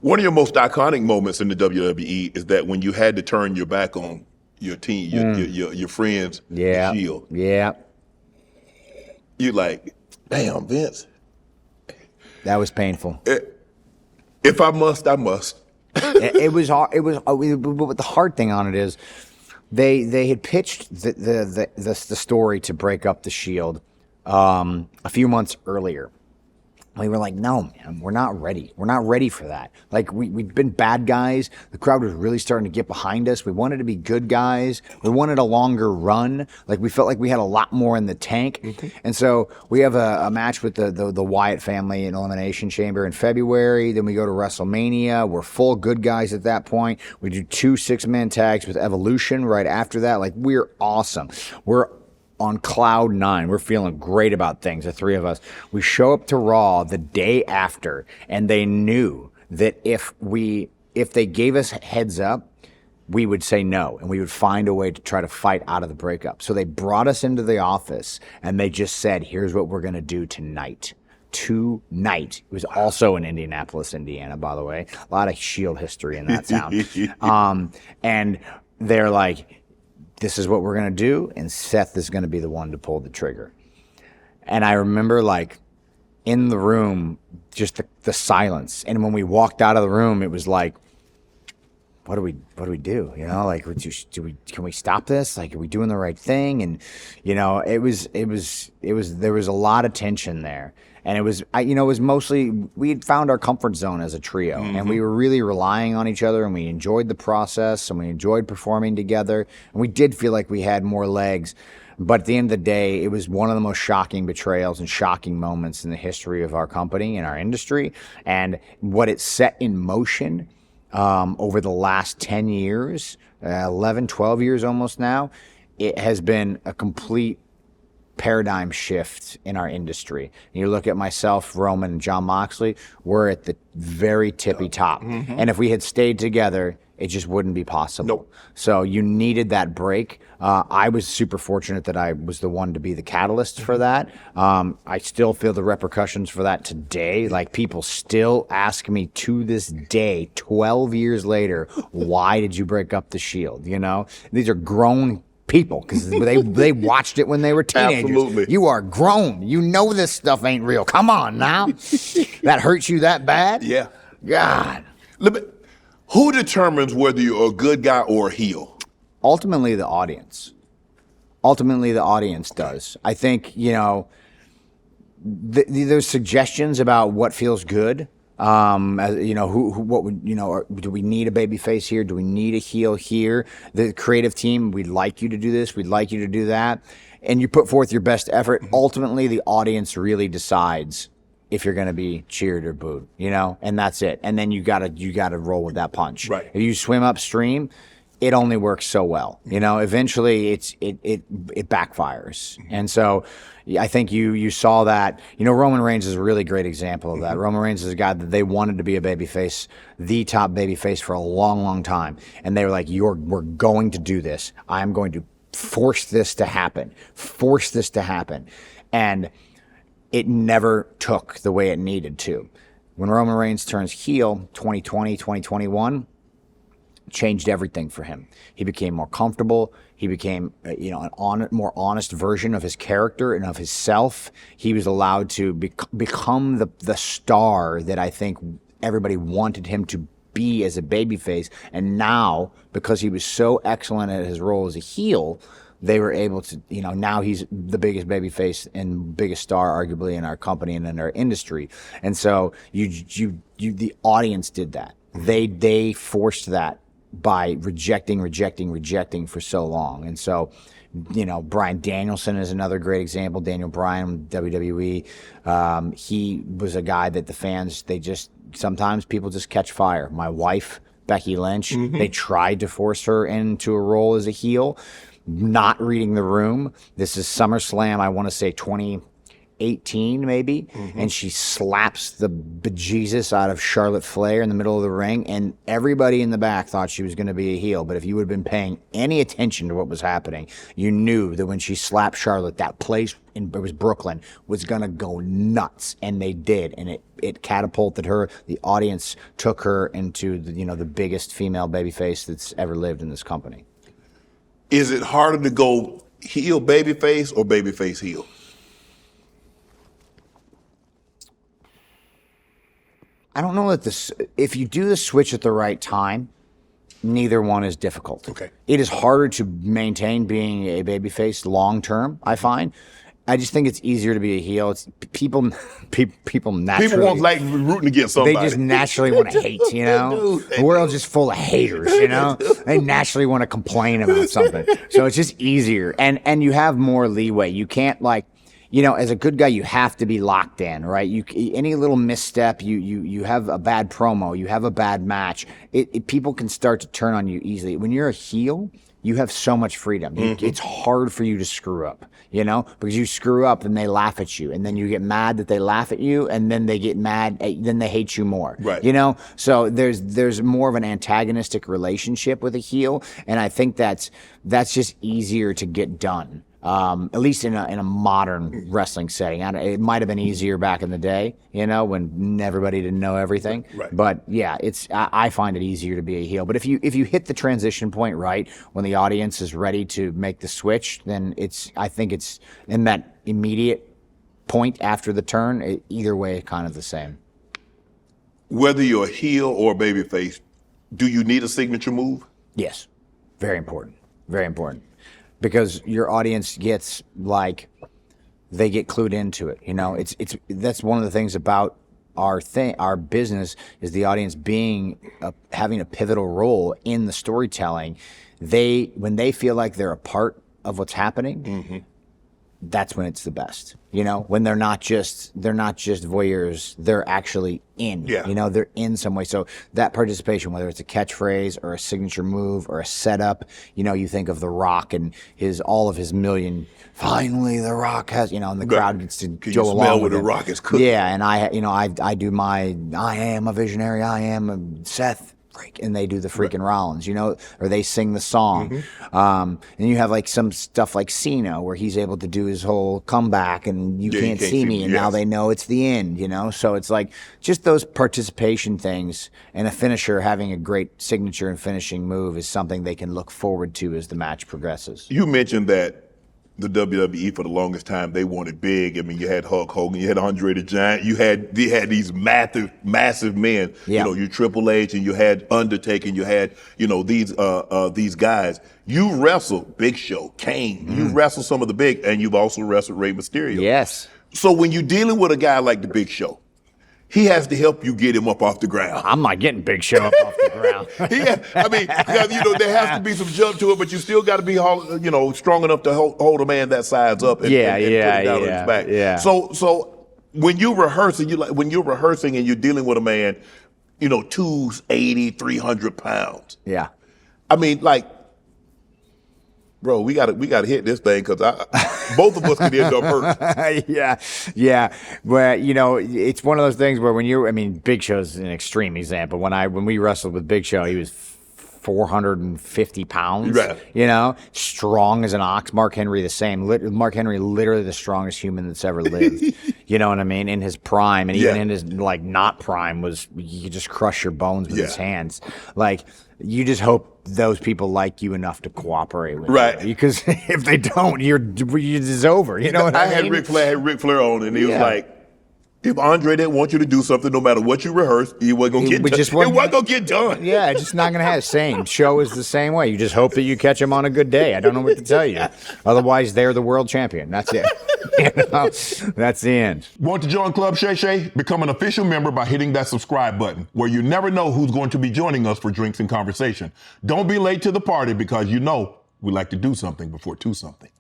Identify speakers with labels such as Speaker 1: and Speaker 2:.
Speaker 1: One of your most iconic moments in the WWE is that when you had to turn your back on your team, your friends,
Speaker 2: Yeah.
Speaker 1: the Shield.
Speaker 2: Yeah.
Speaker 1: You like, damn, Vince.
Speaker 2: That was painful.
Speaker 1: If I must, I must.
Speaker 2: It was hard. But the hard thing on it is, they had pitched the story to break up the Shield a few months earlier. We were like, no, man, we're not ready. We're not ready for that. Like, we'd been bad guys. The crowd was really starting to get behind us. We wanted to be good guys. We wanted a longer run. Like, we felt like we had a lot more in the tank. Mm-hmm. And so we have a match with the Wyatt family in Elimination Chamber in February. Then we go to WrestleMania. We're full good guys at that point. We do 2 6-man tags with Evolution right after that. Like, we're awesome. We're on cloud 9. We're feeling great about things, the 3 of us. We show up to Raw the day after, and they knew that if they gave us heads up, we would say no, and we would find a way to try to fight out of the breakup. So they brought us into the office, and they just said, here's what we're going to do tonight. Tonight. It was also in Indianapolis, Indiana, by the way. A lot of Shield history in that town. And they're like, this is what we're going to do, and Seth is going to be the one to pull the trigger. And I remember, like, in the room, just the silence. And when we walked out of the room, it was like, what do we do? You know, like, can we stop this? Like, are we doing the right thing? And, you know, there was a lot of tension there. And it was mostly, we had found our comfort zone as a trio, mm-hmm. and we were really relying on each other, and we enjoyed the process, and we enjoyed performing together, and we did feel like we had more legs. But at the end of the day, it was one of the most shocking betrayals and shocking moments in the history of our company and our industry. And what it set in motion over the last 10 years, 11, 12 years almost now, it has been a complete paradigm shift in our industry. And you look at myself, Roman, and Jon Moxley, we're at the very tippy top. Mm-hmm. And if we had stayed together, it just wouldn't be possible.
Speaker 1: Nope.
Speaker 2: So you needed that break. I was super fortunate that I was the one to be the catalyst for that. I still feel the repercussions for that today. Like, people still ask me to this day, 12 years later, why did you break up the Shield? You know, these are grown people, because they watched it when they were teenagers.
Speaker 1: Absolutely.
Speaker 2: You are grown. You know this stuff ain't real. Come on now. That hurts you that bad?
Speaker 1: Yeah.
Speaker 2: God.
Speaker 1: Who determines whether you're a good guy or a heel?
Speaker 2: Ultimately, the audience. Ultimately, the audience does. I think, you know, there's suggestions about what feels good. You know, what would, you know, do we need a babyface here? Do we need a heel here? The creative team, we'd like you to do this. We'd like you to do that. And you put forth your best effort. Ultimately, the audience really decides if you're going to be cheered or booed, you know, and that's it. And then you gotta roll with that punch.
Speaker 1: Right.
Speaker 2: If you swim upstream, it only works so well. You know, eventually it backfires. And so I think you saw that. You know, Roman Reigns is a really great example of that. Mm-hmm. Roman Reigns is a guy that they wanted to be a babyface, the top babyface for a long, long time. And they were like, we're going to do this. I'm going to force this to happen. Force this to happen. And it never took the way it needed to. When Roman Reigns turns heel, 2020, 2021, changed everything for him. He became more comfortable. He became, a more honest version of his character and of his self. He was allowed to become the star that I think everybody wanted him to be as a babyface. And now, because he was so excellent at his role as a heel, they were able to, now he's the biggest babyface and biggest star, arguably, in our company and in our industry. And so the audience did that. They forced that by rejecting for so long. And so, Bryan Danielson is another great example. Daniel Bryan, WWE. He was a guy that the fans, sometimes people just catch fire. My wife, Becky Lynch, mm-hmm. They tried to force her into a role as a heel, not reading the room. This is SummerSlam, I want to say 18 maybe, and she slaps the bejesus out of Charlotte Flair in the middle of the ring, and everybody in the back thought she was going to be a heel. But if you would have been paying any attention to what was happening, you knew that when she slapped Charlotte, that place, it was Brooklyn, was going to go nuts, and they did, and it catapulted her. The audience took her into the biggest female babyface that's ever lived in this company.
Speaker 1: Is it harder to go heel babyface or babyface heel?
Speaker 2: I don't know that if you do the switch at the right time, neither one is difficult.
Speaker 1: Okay.
Speaker 2: It is harder to maintain being a babyface long term, I find. I just think it's easier to be a heel. It's people naturally.
Speaker 1: People won't like rooting against somebody.
Speaker 2: They just naturally want to hate, The world's just full of haters, They naturally want to complain about something. So it's just easier. And you have more leeway. You can't as a good guy, you have to be locked in, right? Any little misstep, you have a bad promo, you have a bad match. People can start to turn on you easily. When you're a heel, you have so much freedom. It's hard for you to screw up, because you screw up and they laugh at you, and then you get mad that they laugh at you, and then they get mad, then they hate you more,
Speaker 1: right?
Speaker 2: So there's more of an antagonistic relationship with a heel, and I think that's just easier to get done. At least in a modern wrestling setting. It might have been easier back in the day, when everybody didn't know everything.
Speaker 1: Right.
Speaker 2: But yeah, I find it easier to be a heel. But if you hit the transition point right, when the audience is ready to make the switch, then I think it's in that immediate point after the turn. Either way, kind of the same.
Speaker 1: Whether you're a heel or a babyface, do you need a signature move?
Speaker 2: Yes, very important. Very important. Because your audience gets they get clued into it. That's one of the things about our business is the audience having a pivotal role in the storytelling. When they feel like they're a part of what's happening, that's when it's the best. When they're not just voyeurs, they're actually in.
Speaker 1: Yeah.
Speaker 2: They're in some way. So that participation, whether it's a catchphrase or a signature move or a setup, you think of The Rock and all of his million. Finally, The Rock has, and the crowd gets to
Speaker 1: Can
Speaker 2: go
Speaker 1: you
Speaker 2: along
Speaker 1: smell
Speaker 2: with
Speaker 1: what
Speaker 2: it.
Speaker 1: The Rock is cooking?
Speaker 2: Yeah, and I do my I am a visionary. I am a Seth. And they do the freaking Rollins, or they sing the song. And you have some stuff like Cena where he's able to do his whole comeback and you can't see me, and now they know it's the end, So it's just those participation things, and a finisher having a great signature and finishing move is something they can look forward to as the match progresses.
Speaker 1: You mentioned that the WWE for the longest time, they wanted big. I mean, you had Hulk Hogan, you had Andre the Giant, you had these massive men.
Speaker 2: Yeah.
Speaker 1: You Triple H, and you had Undertaker, and you had these guys. You wrestled Big Show, Kane. You wrestled some of the big, and you've also wrestled Rey Mysterio.
Speaker 2: Yes.
Speaker 1: So when you're dealing with a guy like the Big Show, he has to help you get him up off the ground.
Speaker 2: I'm not getting Big Show up off the ground.
Speaker 1: There has to be some jump to it, but you still got to be, strong enough to hold a man that size up and put him down on his back.
Speaker 2: Yeah.
Speaker 1: So when you're rehearsing, and you're dealing with a man, 280, 300 pounds.
Speaker 2: Yeah.
Speaker 1: I mean, bro, we gotta hit this thing because both of us could end up hurt.
Speaker 2: Yeah. Well, it's one of those things where Big Show's an extreme example. When we wrestled with Big Show, he was 450 pounds.
Speaker 1: Right.
Speaker 2: Strong as an ox. Mark Henry the same. Mark Henry, literally the strongest human that's ever lived. You know what I mean? In his prime, and even in his not prime, you could just crush your bones with his hands. You just hope those people like you enough to cooperate with you. Because if they don't, it's over. You know what I mean?
Speaker 1: I had Ric Flair on, and he was like, if Andre didn't want you to do something, no matter what you rehearsed, it wasn't going to get done. It wasn't going to get done.
Speaker 2: Yeah, it's just not going to have. Same. Show is the same way. You just hope that you catch them on a good day. I don't know what to tell you. Otherwise, they're the world champion. That's it. That's the end.
Speaker 1: Want to join Club Shay Shay? Become an official member by hitting that subscribe button, where you never know who's going to be joining us for drinks and conversation. Don't be late to the party, because we like to do something before two something.